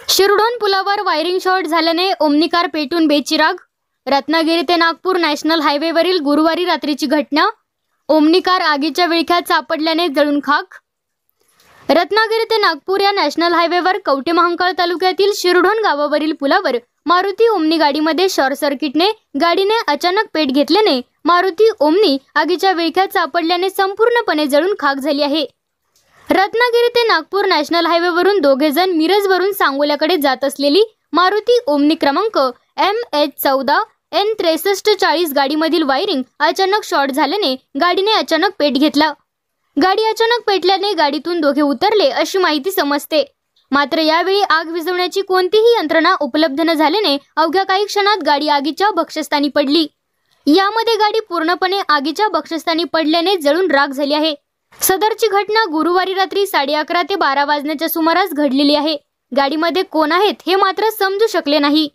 शिरढोण पुलावर wiring short झाल्याने omni car पेटून बेचिराग। रत्नागिरी ते नागपूर नॅशनल हायवेवरील गुरुवारी रात्रीची घटना। ओमनी कार आगीच्या विळख्यात सापडल्याने जळून खाक। रत्नागिरी ते नागपूर या नॅशनल हायवेवर कवठे महांकाळ तालुक्यातील शिरढोण गावावरील पुलावर मारुती ओमनी गाडीमध्ये शॉर्ट सर्किटने गाडीने अचानक पेट घेतल्याने मारुती ओमनी आगीच्या विळख्यात सापडल्याने संपूर्णपणे जळून खाक झाली आहे। रत्नागिरी ते नागपूर नॅशनल हायवेवरून दोघे जण मिरजवरून सांगोल्याकडे जात असलेली मारुती ओमनी क्रमांक MH14N6340 गाडीमधील वायरिंग अचानक शॉर्ट झाल्याने गाडीने अचानक पेट घेतला। गाडी अचानक पेटल्याने गाडीतून दोघे उतरले अशी माहिती समजते। मात्र यावेळी आग विझवण्याची कोणतीही यंत्रणा उपलब्ध न झाल्याने अवघ्या काही क्षणात गाडी आगीच्या भक्षस्थानी पडली। यामध्ये गाडी पूर्णपणे आगीच्या भक्षस्थानी पडल्याने जळून राख झाली आहे। सदरची घटना गुरुवारी रात्री 11:30 ते 12 वाजण्याच्या सुमारास घडलेली आहे। गाडीमध्ये कोण आहेत हे मात्र समजू शकले नाही।